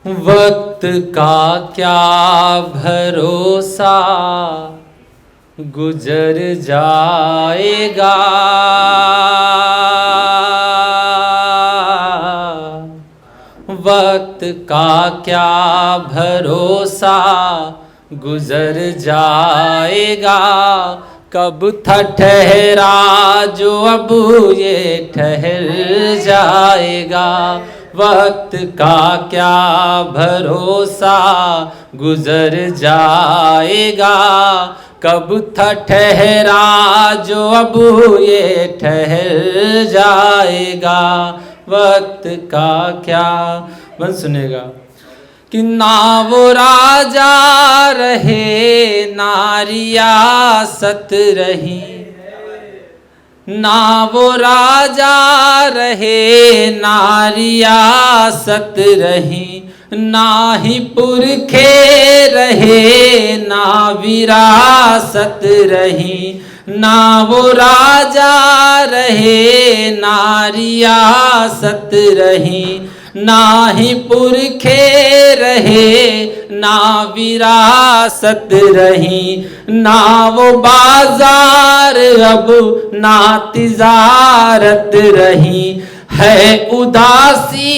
वक्त का क्या भरोसा, गुजर जाएगा। वक्त का क्या भरोसा, गुजर जाएगा। कब था ठहरा जो अब ये ठहर जाएगा। वक्त का क्या भरोसा, गुजर जाएगा। कब था ठहरा जो अब ये ठहर जाएगा। वक्त का क्या, मन सुनेगा कि ना वो राजा रहे ना रियासत रही, ना वो राजा रहे ना रियासत रही, ना ही पुरखे रहे ना विरासत रही। ना वो राजा रहे ना रियासत रही, ना ही पुरखे रहे ना विरासत रही। ना वो बाजार अब ना तिजारत रही, है उदासी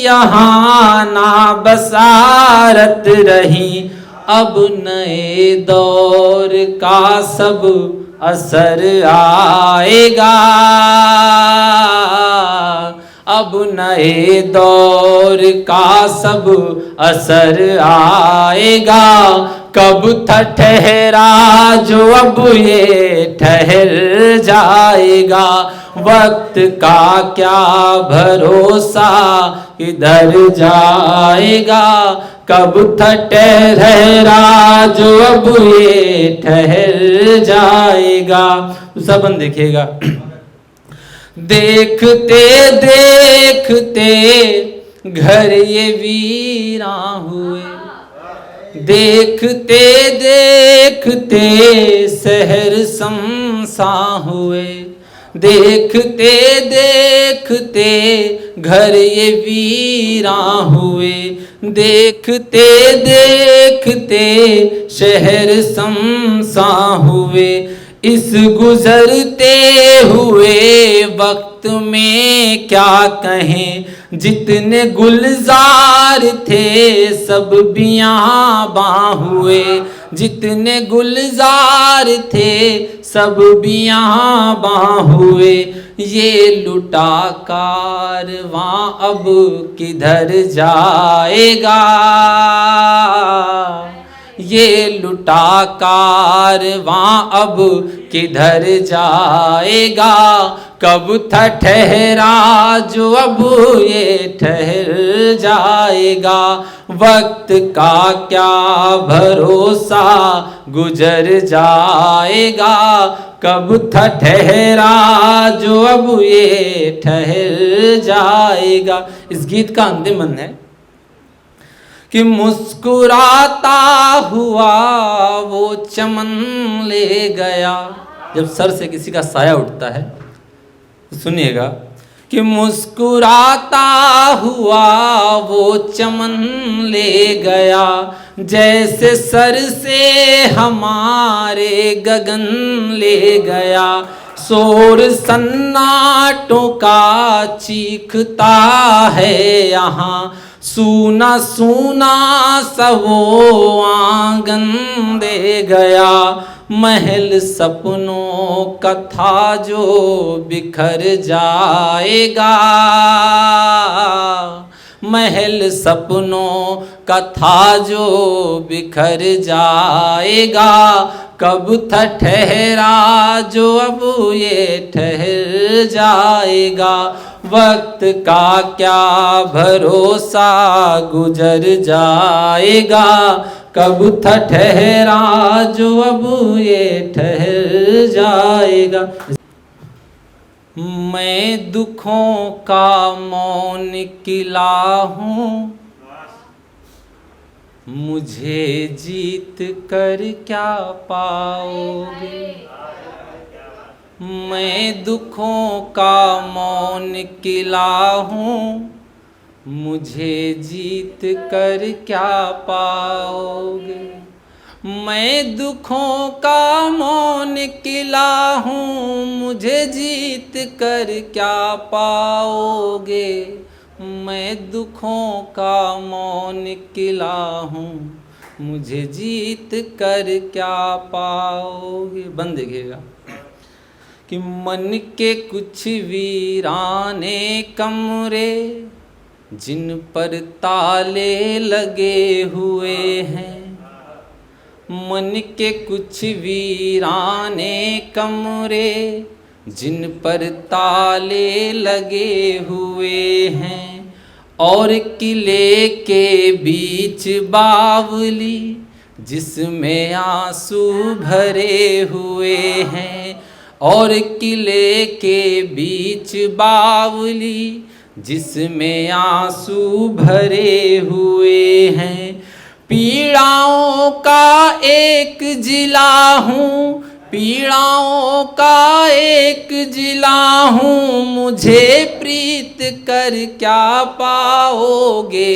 यहाँ ना बसारत रही। अब नए दौर का सब असर आएगा। अब नए दौर का सब असर आएगा। कब था ठहरा जो अब ये ठहर जाएगा। वक्त का क्या भरोसा, किधर जाएगा। कब था ठहरा जो अब ये ठहर जाएगा। सब देखिएगा। देखते देखते घर ये वीरा हुए, देखते देखते शहर शमशा हुए। देखते देखते घर ये वीरा हुए, देखते देखते शहर शमशा हुए। इस गुजरते हुए वक्त में क्या कहें, जितने गुलजार थे सब बियाबां हुए। जितने गुलजार थे सब बियाबां हुए। ये लुटा कारवां अब किधर जाएगा। ये लुटा कारवां अब किधर जाएगा। कब था ठहरा जो अब ये ठहर जाएगा। वक्त का क्या भरोसा, गुजर जाएगा। कब था ठहरा जो अब ये ठहर जाएगा। इस गीत का अंतिम मन है कि मुस्कुराता हुआ वो चमन ले गया। जब सर से किसी का साया उठता है तो सुनिएगा कि मुस्कुराता हुआ वो चमन ले गया। जैसे सर से हमारे गगन ले गया। शोर सन्नाटों का चीखता है यहाँ, सूना सूना सा वो आंगन दे गया। महल सपनों का था जो बिखर जाएगा। महल सपनों का था जो बिखर जाएगा। कब था ठहरा जो अब ये ठहर जाएगा। वक्त का क्या भरोसा, गुजर जाएगा। कब था ठहरा जो अब ये ठहर जाएगा। मैं दुखों का मौन किला हूँ, मुझे जीत कर क्या पाओगे। मैं दुखों का मौन किला हूँ, मुझे जीत कर क्या पाओगे। मैं दुखों का मौन किला हूँ, मुझे जीत कर क्या पाओगे। मैं दुखों का मौन किला हूँ, मुझे जीत कर क्या पाओगे। बंद देखिएगा कि मन के कुछ वीराने कमरे, जिन पर ताले लगे हुए हैं। मन के कुछ वीराने कमरे, जिन पर ताले लगे हुए हैं। और किले के बीच बावली, जिसमें आंसू भरे हुए हैं। और किले के बीच बावली, जिसमें आंसू भरे हुए हैं। पीड़ाओं का एक जिला हूँ, पीड़ाओं का एक जिला हूँ, मुझे प्रीत कर क्या पाओगे।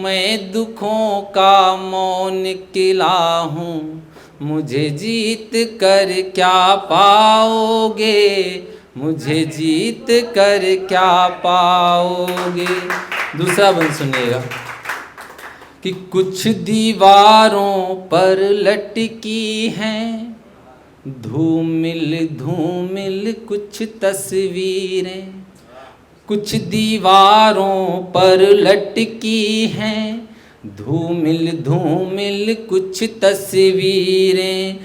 मैं दुखों का मौन किला हूँ, मुझे जीत कर क्या पाओगे। मुझे जीत कर क्या पाओगे। दूसरा बंद सुनिएगा कि कुछ दीवारों पर लटकी हैं धूमिल धूमिल कुछ तस्वीरें। कुछ दीवारों पर लटकी हैं धूमिल धूमिल कुछ तस्वीरें।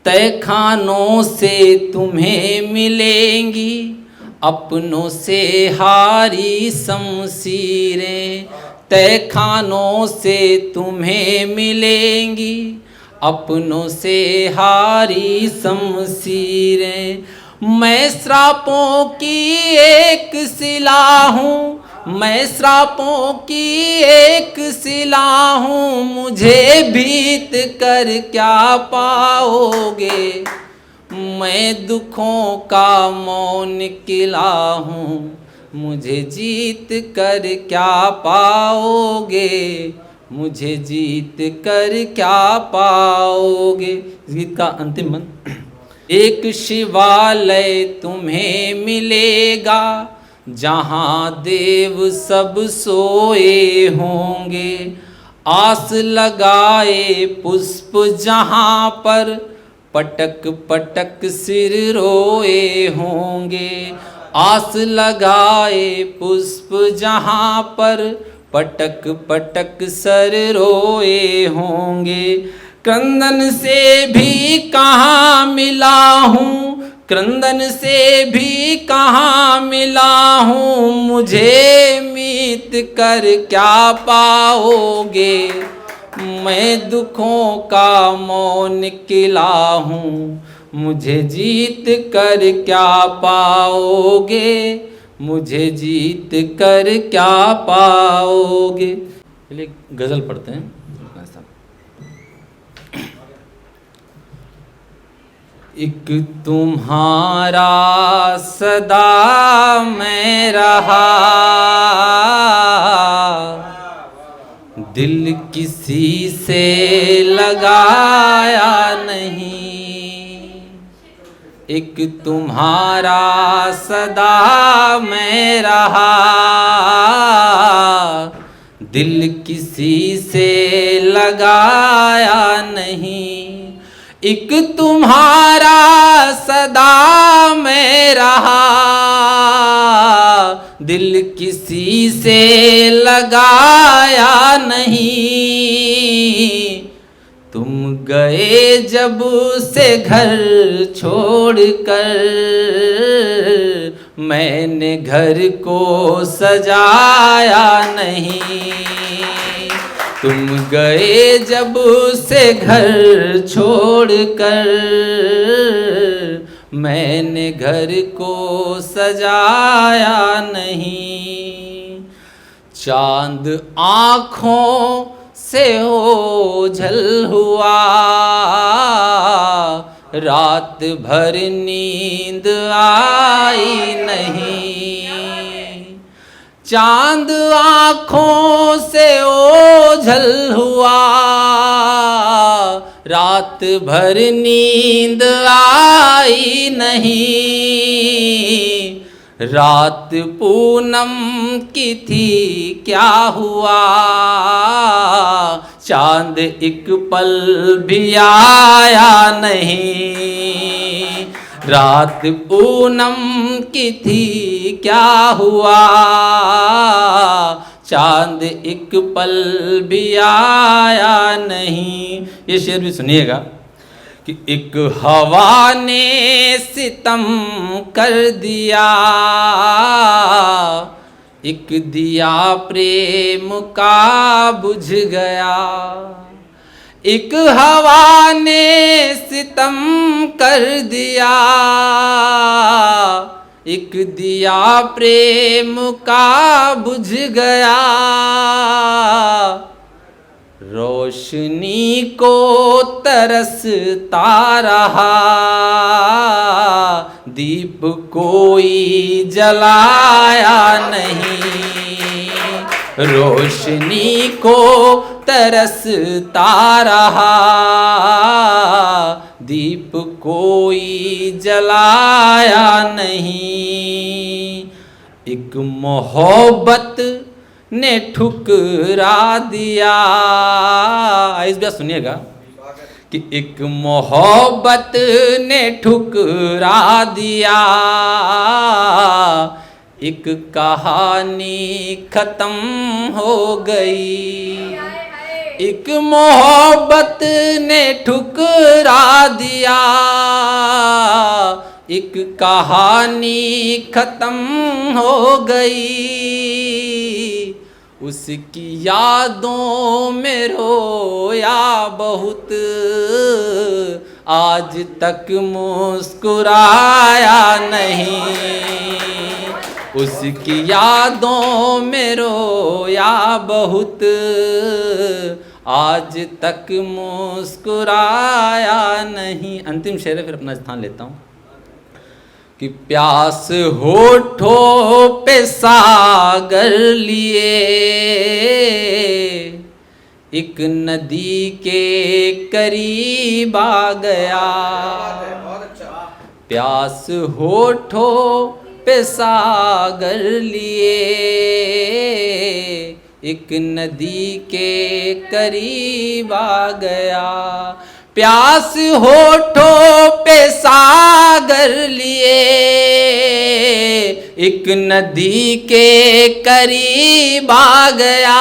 तहखानों से तुम्हें मिलेंगी, अपनों से हारी शमशीरें। तहखानों से तुम्हें मिलेंगी, अपनों से हारी शमशीरें। मैं श्रापों की एक शिला हूँ, मैं श्रापों की एक शिला हूँ, मुझे भीत कर क्या पाओगे। मैं दुखों का मौन किला हूँ, मुझे जीत कर क्या पाओगे। मुझे जीत कर क्या पाओगे। इस गीत का अंतिम मंत्र। एक शिवालय तुम्हें मिलेगा, जहाँ देव सब सोए होंगे। आस लगाए पुष्प जहाँ पर, पटक पटक सिर रोए होंगे। आस लगाए पुष्प जहाँ पर, पटक पटक सर रोए होंगे। क्रंदन से भी कहाँ मिला हूँ, क्रंदन से भी कहाँ मिला हूँ, मुझे मीत कर क्या पाओगे। मैं दुखों का मौन किला हूँ, मुझे जीत कर क्या पाओगे। मुझे जीत कर क्या पाओगे। चलिए गज़ल पढ़ते हैं। एक तुम्हारा सदा मैं रहा, दिल किसी से लगाया नहीं। एक तुम्हारा सदा मैं रहा, दिल किसी से लगाया नहीं। एक तुम्हारा सदा मैं रहा, दिल किसी से लगाया नहीं। तुम गए जब से घर छोड़कर, मैंने घर को सजाया नहीं। तुम गए जब से घर छोड़कर, मैंने घर को सजाया नहीं। चांद आँखों से ओझल हुआ, रात भर नींद आई नहीं। चांद आँखों से ओझल हुआ, रात भर नींद आई नहीं। रात पूनम की थी क्या हुआ, चांद एक पल भी आया नहीं। रात पूनम की थी क्या हुआ, चांद एक पल भी आया नहीं। ये शेर भी सुनिएगा कि एक हवा ने सितम कर दिया, एक दिया प्रेम का बुझ गया। एक हवा ने सितम कर दिया, एक दिया प्रेम का बुझ गया। रोशनी को तरसता रहा, दीप कोई जलाया नहीं। रोशनी को तरसता रहा, दीप कोई जलाया नहीं। एक मोहब्बत ने ठुकरा दिया। इस बार सुनिएगा कि एक मोहब्बत ने ठुकरा दिया, एक कहानी खत्म हो गई। एक मोहब्बत ने ठुकरा दिया, एक कहानी खत्म हो गई। उसकी यादों में रोया बहुत, आज तक मुस्कुराया नहीं। उसकी यादों में रोया बहुत, आज तक मुस्कुराया नहीं। अंतिम शेर है, फिर अपना स्थान लेता हूँ कि प्यास होठों पे सागर लिए, एक नदी के करीब आ गया। प्यास होठों पे सागर लिए, एक नदी के करीब आ गया। प्यास होठों पे सागर लिए, एक नदी के करीब आ गया।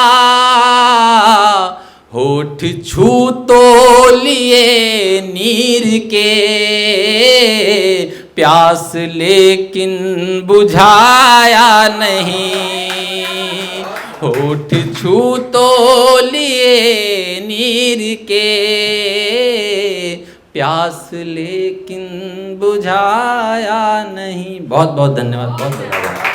होठ छू तो लिए नीर के, प्यास लेकिन बुझाया नहीं। होठ छू तो लिए नीर के, प्यास लेकिन बुझाया नहीं। बहुत बहुत धन्यवाद, बहुत बहुत धन्यवाद।